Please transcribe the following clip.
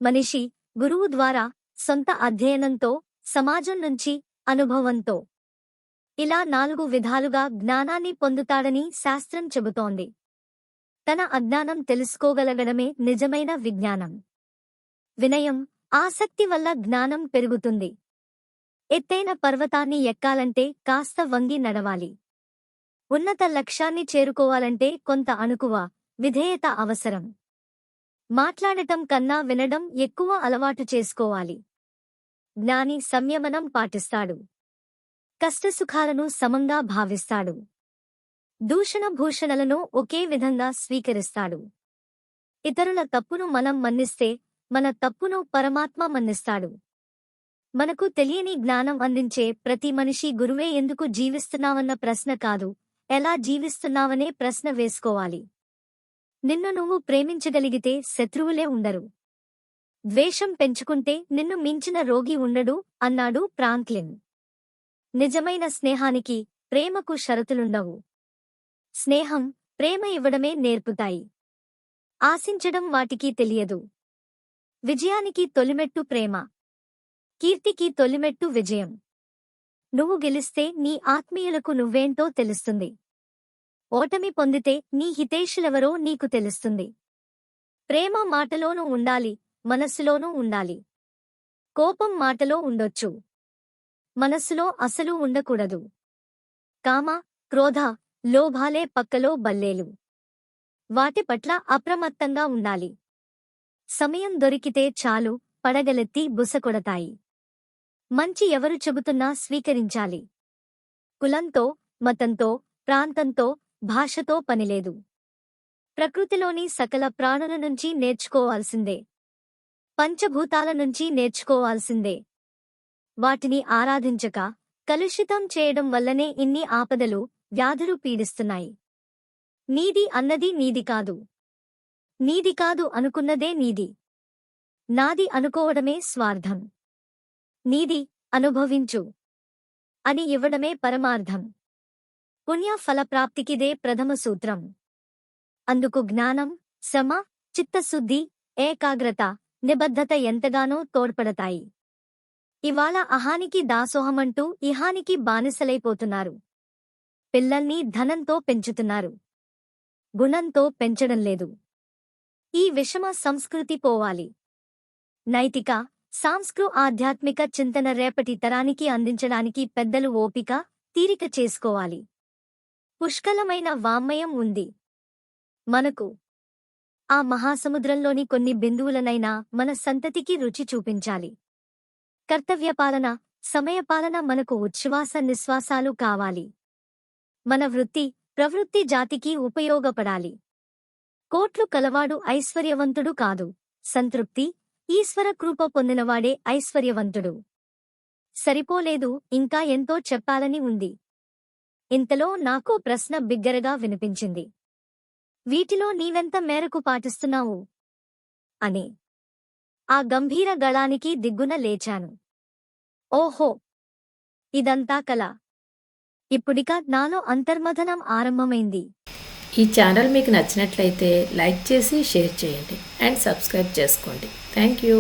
మనిషి గురువు ద్వారా, సొంత అధ్యయనంతో, సమాజం నుంచి, అనుభవంతో ఇలా 4 విధాలుగా జ్ఞానాన్ని పొందుతాడని శాస్త్రం చెబుతోంది. తన అజ్ఞానం తెలుసుకోగలగడమే నిజమైన విజ్ఞానం. వినయం, ఆసక్తి వల్ల జ్ఞానం పెరుగుతుంది. ఎత్తైన పర్వతాన్ని ఎక్కాలంటే కాస్త వంగి నడవాలి. ఉన్నత లక్ష్యాన్ని చేరుకోవాలంటే కొంత అణకువ, విధేయత అవసరం. మాట్లాడటం కన్నా వినడం ఎక్కువ అలవాటు చేసుకోవాలి. జ్ఞాని సంయమనం పాటిస్తాడు. కష్టసుఖాలను సమంగా భావిస్తాడు. దూషణ భూషణలను ఒకే విధంగా స్వీకరిస్తాడు. ఇతరుల తప్పును మనం మన్నిస్తే మన తప్పును పరమాత్మ మన్నిస్తాడు. మనకు తెలియని జ్ఞానం అందించే ప్రతి మనిషి గురువే. ఎందుకు జీవిస్తున్నావన్న ప్రశ్న కాదు, ఎలా జీవిస్తున్నావనే ప్రశ్న వేసుకోవాలి. నిన్ను నువ్వు ప్రేమించగలిగితే శత్రువులే ఉండరు. ద్వేషం పెంచుకుంటే నిన్ను మించిన రోగి ఉండడు అన్నాడు ఫ్రాంక్లిన్. నిజమైన స్నేహానికి, ప్రేమకు షరతులుండవు. స్నేహం, ప్రేమ ఇవ్వడమే నేర్పుతాయి. ఆశించడం వాటికి తెలియదు. విజయానికి తొలిమెట్టు ప్రేమ, కీర్తికి తొలిమెట్టు విజయం. నువ్వు గెలిస్తే నీ ఆత్మీయులకు నువ్వేంటో తెలుస్తుంది. ఓటమి పొందితే నీ హితైషులెవరో నీకు తెలుస్తుంది. ప్రేమ మాటలోనూ ఉండాలి, మనస్సులోనూ ఉండాలి. కోపం మాటలో ఉండొచ్చు, మనస్సులో అసలు ఉండకూడదు. కామ, క్రోధ, లోభాలే పక్కలో బల్లేలు. వాటి పట్ల అప్రమత్తంగా ఉండాలి. సమయం దొరికితే చాలు, పడగలెత్తి బుసకొడతాయి. మంచి ఎవరు చెబుతున్నా స్వీకరించాలి. కులంతో, మతంతో, ప్రాంతంతో, భాషతో పనిలేదు. ప్రకృతిలోని సకల ప్రాణుల నుంచి నేర్చుకోవాల్సిందే. పంచభూతాల నుంచి నేర్చుకోవాల్సిందే. వాటిని ఆరాధించక, కలుషితం చేయడం వల్లనే ఇన్ని ఆపదలు, వ్యాధులు పీడిస్తున్నాయి. నీది అన్నది నీది కాదు. నీది కాదు అనుకున్నదే నీది. నాది అనుకోవడమే స్వార్థం. నీది, అనుభవించు అని ఇవ్వడమే పరమార్థం. పుణ్య ఫలప్రాప్తికిదే ప్రథమ సూత్రం. అందుకు జ్ఞానం, శ్రమ, చిత్తశుద్ధి, ఏకాగ్రత, నిబద్ధత ఎంతగానో తోడ్పడతాయి. ఇవాళ అహానికి దాసోహమంటూ ఇహానికి బానిసలైపోతున్నారు. పిల్లల్ని ధనంతో పెంచుతున్నారు, గుణంతో పెంచడం లేదు. ఈ విషమ సంస్కృతి పోవాలి. నైతిక, ఆధ్యాత్మిక చింతన రేపటి తరానికి అందించడానికి పెద్దలు ఓపిక, తీరిక చేసుకోవాలి. పుష్కలమైన వామ్మయం ఉంది మనకు. ఆ మహాసముద్రంలోని కొన్ని బిందువులనైనా మన సంతతికి రుచి చూపించాలి. కర్తవ్యపాలన, సమయపాలన మనకు ఉచ్ఛ్వాస నిశ్వాసాలు కావాలి. మన వృత్తి, ప్రవృత్తి జాతికి ఉపయోగపడాలి. కోట్లు కలవాడు ఐశ్వర్యవంతుడు కాదు. సంతృప్తి, ఈశ్వర కృప పొందినవాడే ఐశ్వర్యవంతుడు. సరిపోలేదు, ఇంకా ఎంతో చెప్పాలని ఉంది. ఇంతలో నాకో ప్రశ్న బిగ్గరగా వినిపించింది. వీటిలో నీవెంత మేరకు పాటిస్తున్నావు అని. ఆ గంభీర గళానికి దిగ్గున లేచాను. ఓహో, ఇదంతా కల. ఇప్పుడిక నాలో అంతర్మథనం ఆరంభమైంది. ఈ ఛానల్ మీకు నచ్చినట్లయితే లైక్ చేసి షేర్ చేయండి అండ్ సబ్స్క్రైబ్ చేసుకోండి. Thank you.